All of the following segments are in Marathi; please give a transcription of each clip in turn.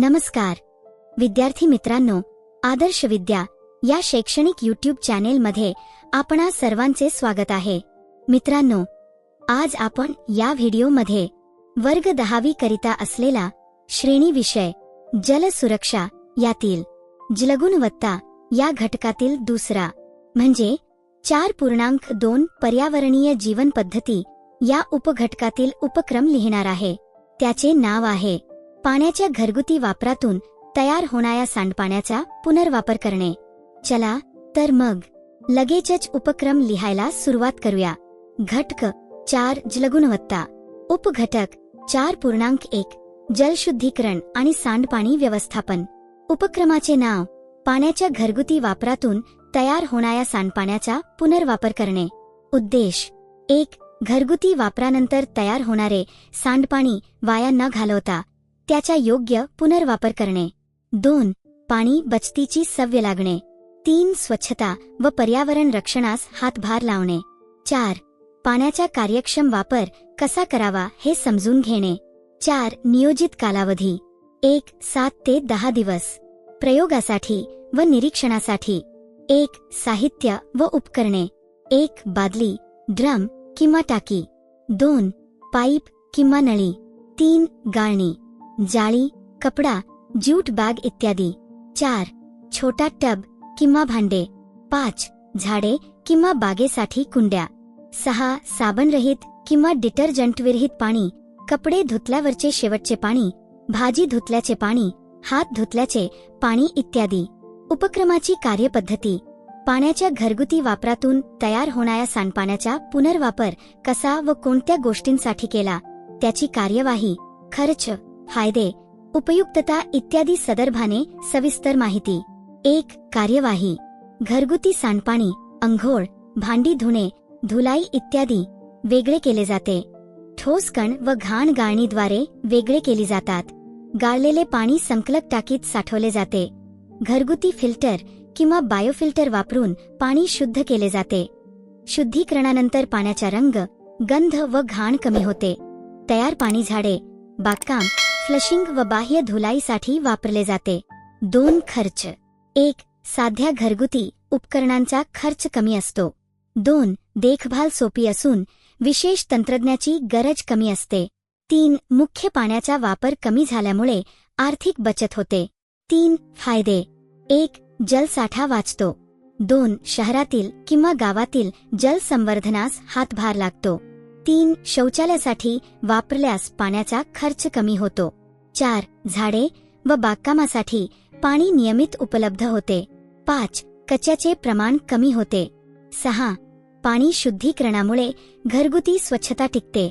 नमस्कार विद्यार्थी मित्रांनो, आदर्श विद्या या शैक्षणिक यूट्यूब चॅनेलमध्ये आपणा सर्वांचे स्वागत आहे। मित्रांनो, आज आपण या व्हिडिओमध्ये वर्ग 10वी करिता असलेला श्रेणी विषय जल सुरक्षा यातील जलगुणवत्ता या घटकातील दुसरा म्हणजे 4.2 पर्यावरणीय जीवन पद्धती या उपघटकातील उपक्रम लिहिणार आहे। त्याचे नाव आहे पाण्याच्या घरगुती वापरातून तयार होणाऱ्या सांडपाण्याचा पुनर्वापर करणे। चला तर मग लगेचच उपक्रम लिहायला सुरुवात करूया। घटक 4 जलगुणवत्ता, उपघटक 4.1 जलशुद्धीकरण आणि सांडपाणी व्यवस्थापन। उपक्रमाचे नाव पाण्याच्या घरगुती वापरातून तयार होणाऱ्या सांडपाण्याचा पुनर्वापर करणे। उद्देश 1. घरगुती वापरानंतर तयार होणारे सांडपाणी वाया न घालवता त्याचा योग्य पुनर्वापर करणे। 2. पाणी बचतीची सवय लागणे। 3. स्वच्छता व पर्यावरण रक्षणास हातभार लावणे। 4. पाण्याचा कार्यक्षम वापर कसा करावा हे समजून घेणे। 4. नियोजित कालावधी 1. 7 ते 10 दिवस प्रयोगासाठी व निरीक्षणासाठी। 1. साहित्य व उपकरणे 1. बादली, ड्रम किंवा टाकी। 2. पाईप किंवा नळी। 3. गाळणी, जाळी, कपडा, ज्यूट बॅग इत्यादी। 4. छोटा टब किंवा भांडे। 5. झाडे किंवा बागेसाठी कुंड्या। 6. साबणरहित किंवा डिटर्जंटविरहित पाणी, कपडे धुतल्यावरचे शेवटचे पाणी, भाजी धुतल्याचे पाणी, हात धुतल्याचे पाणी इत्यादी। उपक्रमाची कार्यपद्धती पाण्याच्या घरगुती वापरातून तयार होणाऱ्या सांडपाण्याचा पुनर्वापर कसा व कोणत्या गोष्टींसाठी केला, त्याची कार्यवाही, खर्च, फायदे, उपयुक्तता इत्यादी संदर्भाने सविस्तर माहिती। 1. कार्यवाही घरगुती सांडपाणी अंघोळ, भांडी धुणे, धुलाई इत्यादी वेगळे केले जाते। ठोस कण व घाण गाळणीद्वारे वेगळे केली जातात। गाळलेले पाणी संकलक टाकीत साठवले जाते। घरगुती फिल्टर किंवा बायोफिल्टर वापरून पाणी शुद्ध केले जाते। शुद्धीकरणानंतर पाण्याचा रंग, गंध व घाण कमी होते। तयार पाणी झाडे, बागकाम, फ्लशिंग व बाह्य धुलाईसाठी वापरले जाते। 2. खर्च 1. साध्या घरगुती उपकरणांचा खर्च कमी असतो। 2. देखभाल सोपी असून विशेष तंत्रज्ञानाची गरज कमी असते। 3. मुख्य पाण्याचा वापर कमी झाल्यामुळे आर्थिक बचत होते। 3. फायदे 1. जलसाठा वाचतो। 2. शहरातील किंवा गावातील जल संवर्धनास हातभार लागतो। 3. शौचालयासाठी वापरल्यास पाण्याचा खर्च कमी होतो। 4. झाडे व बागकामासाठी पाणी नियमित उपलब्ध होते। 5. कचऱ्याचे प्रमाण कमी होते। 6. पाणी शुद्धीकरणामुळे घरगुती स्वच्छता टिकते।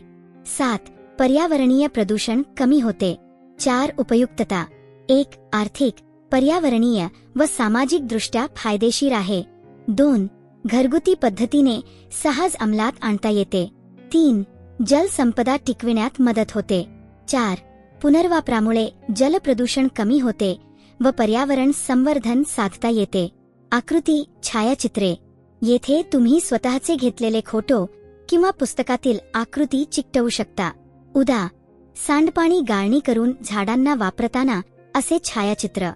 7. पर्यावरणीय प्रदूषण कमी होते। 4. उपयुक्तता 1. आर्थिक, पर्यावरणीय व सामाजिक दृष्ट्या फायदेशीर आहे। 2. घरगुती पद्धतीने सहज अंमलात आणता येते। 3. जलसंपदा टिकविण्यात मदत होते। 4. पुनर्वापरामुळे जलप्रदूषण कमी होते व पर्यावरण संवर्धन साधता येते। आकृती, छायाचित्रे येथे तुम्ही स्वतःचे घेतलेले फोटो किंवा पुस्तकातील आकृती चिकटवू शकता। उदा. सांडपाणी गाळणी करून झाडांना वापरताना असे छायाचित्र।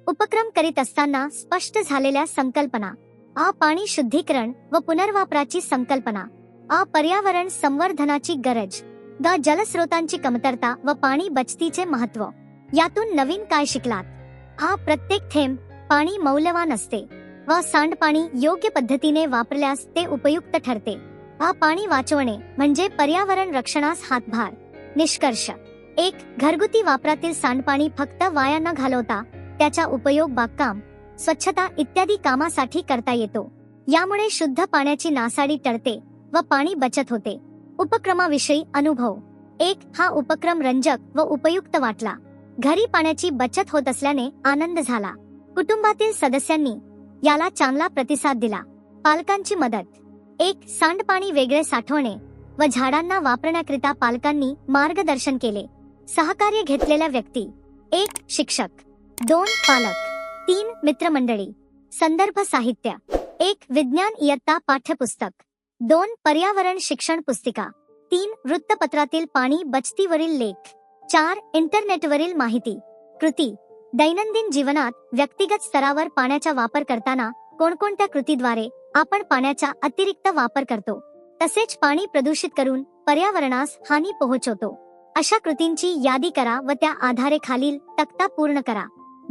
उपक्रम करीत असताना स्पष्ट झालेल्या संकल्पना: आ. पाणी शुद्धीकरण व पुनर्वापराची संकल्पना. आ. पर्यावरण संवर्धनाची गरज. ग. जलस्रोतांची कमतरता व पाणी बचतीचे महत्त्व. यातून नवीन काय शिकलात? आ. प्रत्येक थेंब पाणी मौल्यवान असते व सांडपाणी योग्य पद्धतीने वापरल्यास ते उपयुक्त ठरते. आ. पाणी वाचवणे म्हणजे पर्यावरण रक्षणास हातभार. निष्कर्ष 1. घरगुती वापरातील सांडपाणी फक्त वाया न घालवता त्याचा उपयोग बागकाम, स्वच्छता इत्यादी कामासाठी करता येतो। यामुळे शुद्ध पाण्याची नासाडी टळते व पाणी बचत होते। उपक्रमाविषयी अनुभव 1. हा उपक्रम रंजक व उपयुक्त वाटला। घरी पाण्याची बचत होत असल्याने आनंद झाला। कुटुंबातील सदस्यांनी याला चांगला प्रतिसाद दिला। पालकांची मदत 1. सांडपाणी वेगळे साठवणे व झाडांना वापरण्याकरिता पालकांनी मार्गदर्शन केले। सहकार्य घेतलेल्या व्यक्ती 1. शिक्षक, 2. पालक, 3. मित्रमंडळी. संदर्भ साहित्य 1. विज्ञान इयत्ता पाठ्यपुस्तक, 2. पर्यावरण शिक्षण पुस्तिका, 3. वृत्तपत्रातील पाणी बचतीवरील लेख, 4. इंटरनेटवरील माहिती. कृती. दैनंदिन जीवनात व्यक्तिगत स्तरावर पाण्याचा वापर करताना कोणकोणत्या कृतीद्वारे आपण पाण्याचा अतिरिक्त वापर करतो, तसेच पाणी प्रदूषित करून पर्यावरणास हानी पोहोचवतो, अशा कृतींची यादी करा व त्या आधारे खालील तक्ता पूर्ण करा.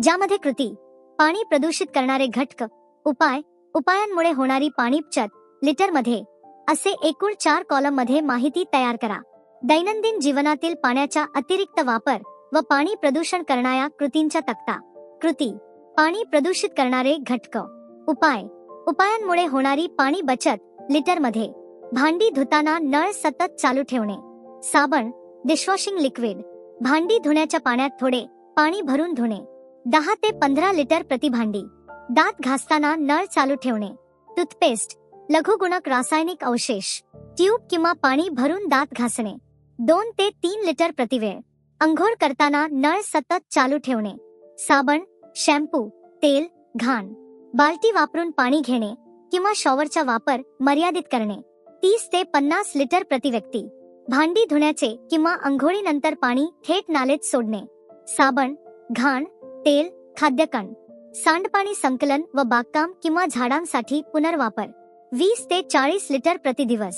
ज्यामध्ये कृती, पाणी प्रदूषित करणारे घटक, उपाय, उपायांमुळे होणारी पाणी बचत, लिटरमध्ये, असे एकूण 4 कॉलममध्ये माहिती तयार करा. दैनंदिन जीवनातील पाण्याचा अतिरिक्त वापर व पाणी प्रदूषण करणाऱ्या कृतींचा तक्ता. कृती, पाणी प्रदूषित करणारे घटक. उपाय, उपायांमुळे होणारी पाणी बचत, लिटरमध्ये, भांडी धुताना नळ सतत चालू ठेवणे. साबण, डिशवॉशिंग लिक्विड, भांडी धुण्याच्या पाण्यात थोडे पाणी भरून धुणे. 10 ते 15 लिटर प्रति भांडी. दात घासताना नळ चालू ठेवणे. टूथपेस्ट, लघुगुणक रासायनिक अवशेष, ट्यूब किंवा पाणी भरून दात घासणे. 2 ते 3 लिटर प्रतिवेळ. अंघोळ करताना नळ सतत चालू ठेवणे. साबण, शॅम्पू, तेल, घाण, बाल्टी वापरून पाणी घेणे किंवा शॉवरचा वापर मर्यादित करणे. 30 ते 50 लिटर प्रति व्यक्ती. भांडी धुण्याचे किंवा अंघोळीनंतर पाणी थेट नालेत सोडणे. साबण, घाण, तेल, खाद्यकण, सांडपाणी संकलन व बागकाम किंवा झाडांसाठी पुनर्वापर. 20 ते 40 लिटर प्रति दिवस.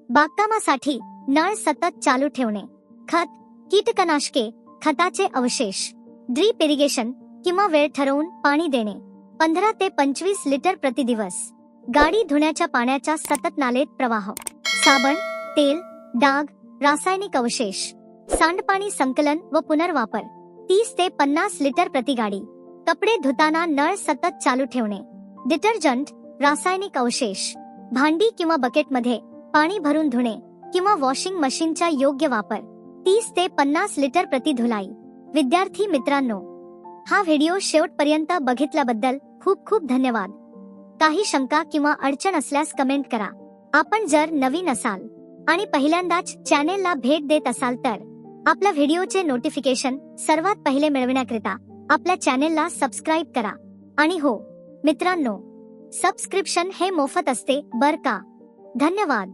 बागकामासाठी नळ सतत चालू ठेवणे. खत, कीटकनाशके, खताचे अवशेष, ड्रीप इरिगेशन किंवा वेळ ठरवून पाणी देणे. 15 ते 25 लिटर प्रति दिवस. गाडी धुण्याच्या पाण्याचा सतत नालेत प्रवाह. साबण, तेल, डाग, रासायनिक अवशेष, सांडपाणी संकलन व पुनर्वापर. 30 ते 50 लिटर प्रति गाडी. कपडे धुताना नळ सतत चालू ठेवणे. डिटर्जंट, रासायनिक अवशेष, भांडी किंवा बकेटमध्ये पाणी भरून धुणे किंवा वॉशिंग मशीनचा योग्य वापर. 30 ते 50 लिटर प्रति धुलाई. विद्यार्थी मित्रांनो, हा व्हिडिओ शेवटपर्यंत बघितल्याबद्दल खूप खूप धन्यवाद. काही शंका किंवा अडचण असल्यास कमेंट करा. आपण जर नवीन असाल आणि पहिल्यांदाच चॅनेलला भेट देत असाल तर आपल्या व्हिडिओचे नोटिफिकेशन सर्वात पहिले मिळविण्याकरिता आपल्या चॅनेलला सबस्क्राईब करा. आणि हो मित्रांनो, सबस्क्रिप्शन हे मोफत असते बर का. धन्यवाद.